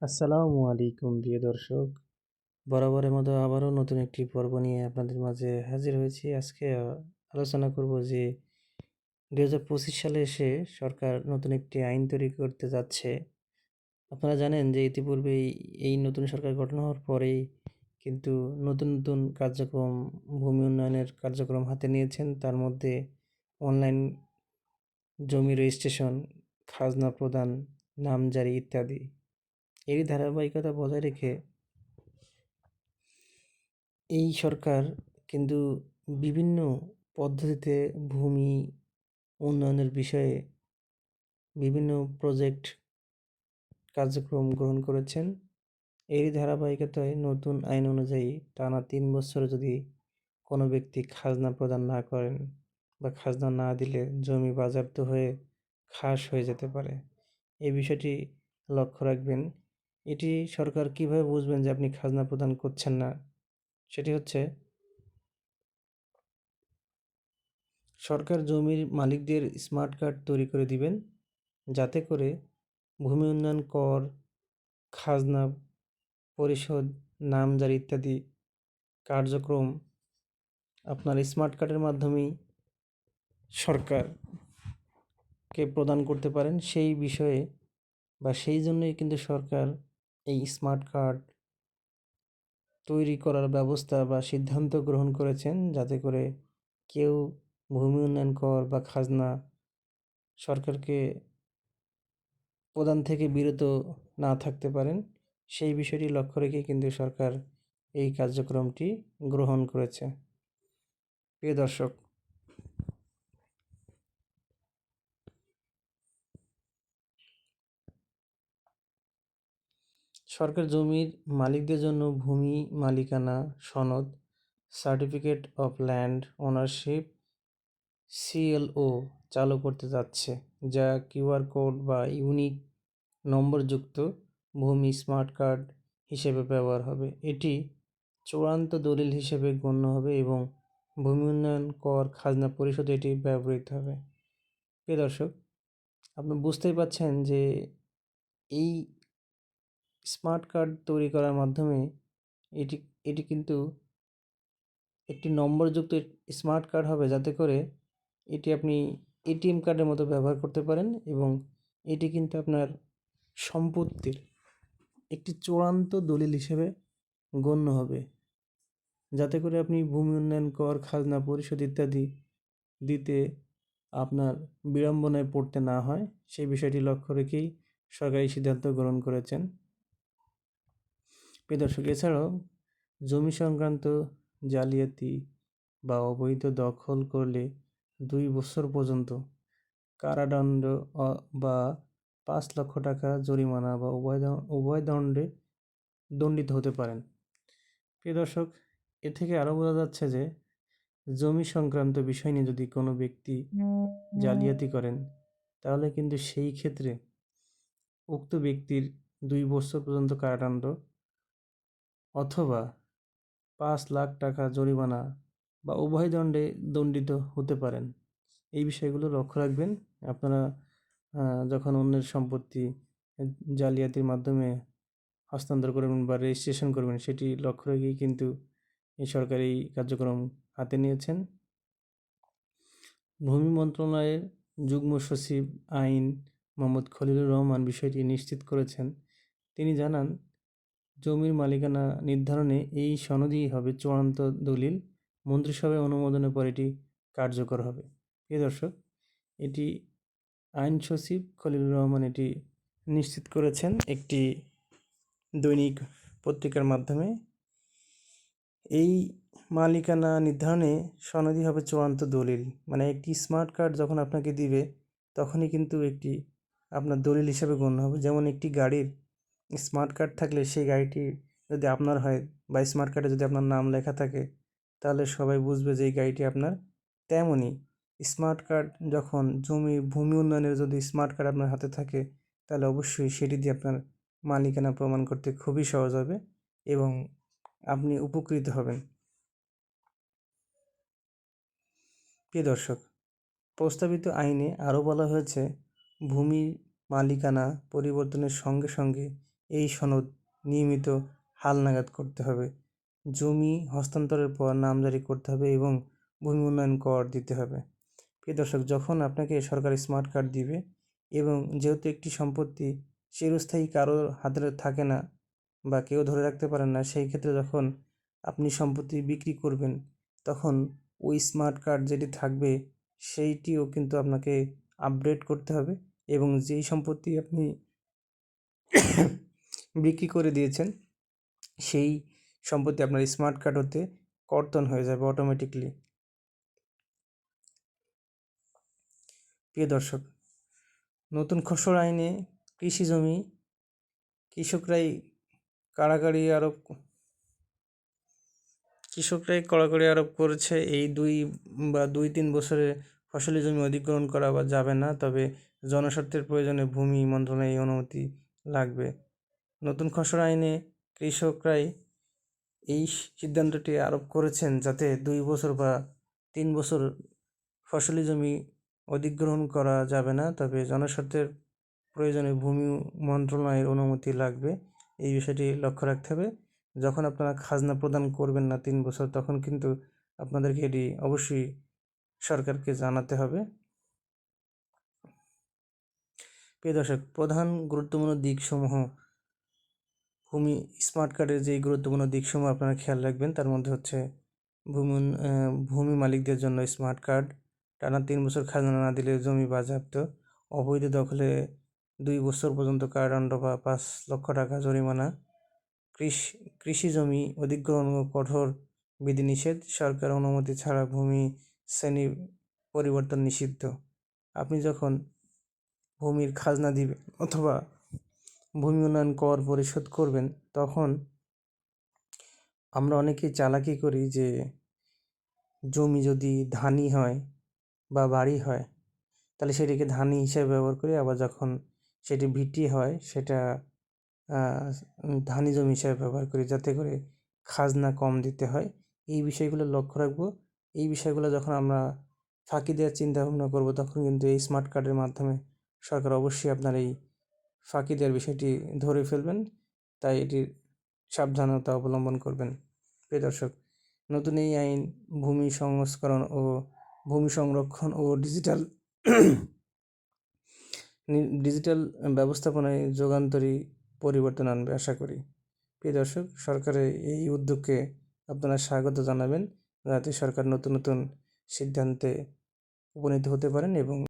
আসসালামু আলাইকুম প্রিয় দর্শক। বরাবরের মতো আবারও নতুন একটি পর্ব নিয়ে আপনাদের মাঝে হাজির হয়েছি। আজকে আলোচনা করব যে 2025 সালে এসে সরকার নতুন একটি আইন তৈরি করতে যাচ্ছে। আপনারা জানেন যে ইতিপূর্বেই এই নতুন সরকার গঠন হওয়ার পরেই কিন্তু নতুন কার্যক্রম, ভূমি উন্নয়নের কার্যক্রম হাতে নিয়েছেন। তার মধ্যে অনলাইন জমি রেজিস্ট্রেশন, খাজনা প্রদান, নামজারি ইত্যাদি। এরই ধারাবাহিকতা বজায় রেখে এই সরকার কিন্তু বিভিন্ন পদ্ধতিতে ভূমি উন্নয়নের বিষয়ে বিভিন্ন প্রজেক্ট কার্যক্রম গ্রহণ করেছেন। এরই ধারাবাহিকতায় নতুন আইন অনুযায়ী টানা ৩ বছর যদি কোনো ব্যক্তি খাজনা প্রদান না করেন বা খাজনা না দিলে জমি বাজেয়াপ্ত হয়ে খাস হয়ে যেতে পারে। এই বিষয়টি লক্ষ্য রাখবেন। এটি সরকার কিভাবে বুঝবেন যে আপনি খাজনা প্রদান করছেন না? সেটি হচ্ছে সরকার জমির মালিকদের স্মার্ট কার্ড তৈরি করে দিবেন, যাতে করে ভূমি উন্নয়ন কর, খাজনা পরিশোধ, নামজারি ইত্যাদি কার্যক্রম আপনার স্মার্ট কার্ডের মাধ্যমেই সরকারকে প্রদান করতে পারেন। সেই বিষয়ে বা সেই জন্যই কিন্তু সরকার এই স্মার্ট কার্ড তৈরি করার ব্যবস্থা বা সিদ্ধান্ত গ্রহণ করেছেন, যাতে করে কেউ ভূমি উন্নয়ন কর বা খাজনা সরকারকে প্রদান থেকে বিরত না থাকতে পারেন। সেই বিষয়টি লক্ষ্য রেখেই কিন্তু সরকার এই কার্যক্রমটি গ্রহণ করেছে। প্রিয় দর্শক, সরকার জমির মালিকদের জন্য ভূমি মালিকানা সনদ, certificate of land ownership CLO চালু করতে যাচ্ছে, যা কিউআর কোড বা ইউনিক নম্বরযুক্ত ভূমি স্মার্ট কার্ড হিসেবে ব্যবহার হবে। এটি চূড়ান্ত দলিল হিসেবে গণ্য হবে এবং ভূমি উন্নয়ন কর খাজনা পরিশোধে এটি ব্যবহৃত হবে। প্রিয় দর্শক, আপনি বুঝতেই পারছেন যে এই স্মার্ট কার্ড তৈরি করার মাধ্যমে এটি এটি কিন্তু একটি নম্বরযুক্ত স্মার্ট কার্ড হবে, যাতে করে এটি আপনি এটিএম কার্ডের মতো ব্যবহার করতে পারেন এবং এটি কিন্তু আপনার সম্পত্তির একটি চূড়ান্ত দলিল হিসেবে গণ্য হবে, যাতে করে আপনি ভূমি উন্নয়ন কর, খাজনা পরিশোধ ইত্যাদি দিতে আপনার বিড়ম্বনায় পড়তে না হয়। সেই বিষয়টি লক্ষ্য রেখেই সরকারি সিদ্ধান্ত গ্রহণ করেছেন। প্রিয় দর্শক, এছাড়াও জমি সংক্রান্ত জালিয়াতি বা অবৈধ দখল করলে 2 বছর পর্যন্ত কারাদণ্ড বা 5 লক্ষ টাকা জরিমানা বা উভয় দণ্ডে দণ্ডিত হতে পারেন। প্রিয় দর্শক, এ থেকে আরও বোঝা যাচ্ছে যে জমি সংক্রান্ত বিষয় নিয়ে যদি কোনো ব্যক্তি জালিয়াতি করেন, তাহলে কিন্তু সেই ক্ষেত্রে উক্ত ব্যক্তির 2 বছর পর্যন্ত কারাদণ্ড অথবা 5 লাখ টাকা জরিমানা বা উভয় দণ্ডে দণ্ডিত হতে পারেন। এই বিষয়গুলো লক্ষ্য রাখবেন। আপনারা যখন অন্যের সম্পত্তি জালিয়াতির মাধ্যমে হস্তান্তর করবেন বা রেজিস্ট্রেশন করবেন, সেটি লক্ষ্য রেখেই কিন্তু এই সরকার এই কার্যক্রম হাতে নিয়েছেন। ভূমি মন্ত্রণালয়ের যুগ্ম সচিব আইন মোহাম্মদ খলিলুর রহমান বিষয়টি নিশ্চিত করেছেন। তিনি জানান, জমির মালিকানা নির্ধারণে এই সনদই হবে চূড়ান্ত দলিল। মন্ত্রিসভায় অনুমোদনের পর এটি কার্যকর হবে। প্রিয় দর্শক, এটি আইন সচিব খলিলুর রহমান এটি নিশ্চিত করেছেন একটি দৈনিক পত্রিকার মাধ্যমে। এই মালিকানা নির্ধারণে সনদই হবে চূড়ান্ত দলিল, মানে একটি স্মার্ট কার্ড যখন আপনাকে দিবে, তখনই কিন্তু একটি আপনার দলিল হিসেবে গণ্য হবে। যেমন একটি গাড়ির স্মার্ট কার্ড থাকলে সেই গাড়িটি যদি আপনার হয় বা স্মার্ট কার্ডে যদি আপনার নাম লেখা থাকে, তাহলে সবাই বুঝবে যে এই গাড়িটি আপনার। তেমনই স্মার্ট কার্ড যখন ভূমি উন্নয়নের যদি স্মার্ট কার্ড আপনার হাতে থাকে, তাহলে অবশ্যই সেটি দিয়ে আপনার মালিকানা প্রমাণ করতে খুবই সহজ হবে এবং আপনি উপকৃত হবেন। প্রিয় দর্শক, প্রস্তাবিত আইনে আরও বলা হয়েছে, ভূমির মালিকানা পরিবর্তনের সঙ্গে সঙ্গে এই সনদ নিয়মিত হালনাগাদ করতে হবে। জমি হস্তান্তরের পর নামজারি করতে হবে এবং ভূমি উন্নয়ন কর দিতে হবে। প্রিয় দর্শক, যখন আপনাকে সরকার স্মার্ট কার্ড দিবে এবং যেহেতু একটি সম্পত্তি চিরস্থায়ী কারোর হাতে থাকে না বা কেউ ধরে রাখতে পারেন না, সেই ক্ষেত্রে যখন আপনি সম্পত্তি বিক্রি করবেন তখন ওই স্মার্ট কার্ড যেটি থাকবে সেইটিও কিন্তু আপনাকে আপডেট করতে হবে এবং যেই সম্পত্তি আপনি বিক্রি করে দিয়েছেন সেই সম্পত্তি আপনার স্মার্ট কার্ড হতে কর্তন হয়ে যাবে অটোমেটিকলি। প্রিয় দর্শক, নতুন খসড়া আইনে কৃষি জমি কৃষকরাই কড়াকড়ি আরোপ করেছে। এই 2-3 বছরে ফসলি জমি অধিগ্রহণ করা বা যাবে না, তবে জনস্বার্থের প্রয়োজনে ভূমি মন্ত্রণালয়ের অনুমতি লাগবে। নতুন খসড়া আইনে কৃষকরাই এই সিদ্ধান্তটি আরোপ করেছেন যাতে 2 বছর বা 3 বছর ফসলি জমি অধিগ্রহণ করা যাবে না, তবে জনস্বার্থের প্রয়োজনে ভূমি মন্ত্রণালয়ের অনুমতি লাগবে। এই বিষয়টি লক্ষ্য রাখতে হবে। যখন আপনারা খাজনা প্রদান করবেন না 3 বছর, তখন কিন্তু আপনাদেরকে এটি অবশ্যই সরকারকে জানাতে হবে। প্রিয় দর্শক, প্রধান গুরুত্বপূর্ণ দিকসমূহ ভূমি স্মার্ট কার্ডের যেই গুরুত্বপূর্ণ দিকসমূহ আপনারা খেয়াল রাখবেন তার মধ্যে হচ্ছে ভূমি মালিকদের জন্য স্মার্ট কার্ড, টানা 3 বছর খাজনা না দিলে জমি বাজেয়াপ্ত, অবৈধ দখলে 2 বছর পর্যন্ত কারাদণ্ড বা 5 লক্ষ টাকা জরিমানা, কৃষি জমি অধিগ্রহণ ও কঠোর বিধিনিষেধ, সরকার অনুমতি ছাড়া ভূমি শ্রেণী পরিবর্তন নিষিদ্ধ। আপনি যখন ভূমির খাজনা দিবেন অথবা ভূমি উন্নয়ন কর পরিশোধ করবেন, তখন আমরা অনেকেই চালাকি করি যে জমি যদি ধানি হয় বা বাড়ি হয় তাহলে সেটিকে ধানি হিসেবে ব্যবহার করি, আবার যখন সেটি ভিটি হয় সেটা ধানি জমি হিসেবে ব্যবহার করি, যাতে করে খাজনা কম দিতে হয়। এই বিষয়গুলো লক্ষ্য রাখবো। এই বিষয়গুলো যখন আমরা ফাঁকি দেওয়ার চিন্তা ভাবনা করবো, তখন কিন্তু এই স্মার্ট কার্ডের মাধ্যমে সরকার অবশ্যই আপনার এই ফাঁকি দেওয়ার বিষয়টি ধরে ফেলবেন। তাই এটির সাবধানতা অবলম্বন করবেন। প্রিয় দর্শক, নতুন এই আইন ভূমি সংস্করণ ও ভূমি সংরক্ষণ ও ডিজিটাল ব্যবস্থাপনায় যুগান্তরী পরিবর্তন আনবে আশা করি। প্রিয় দর্শক, সরকারের এই উদ্যোগকে আপনারা স্বাগত জানাবেন, যাতে সরকার নতুন নতুন সিদ্ধান্তে উপনীত হতে পারেন এবং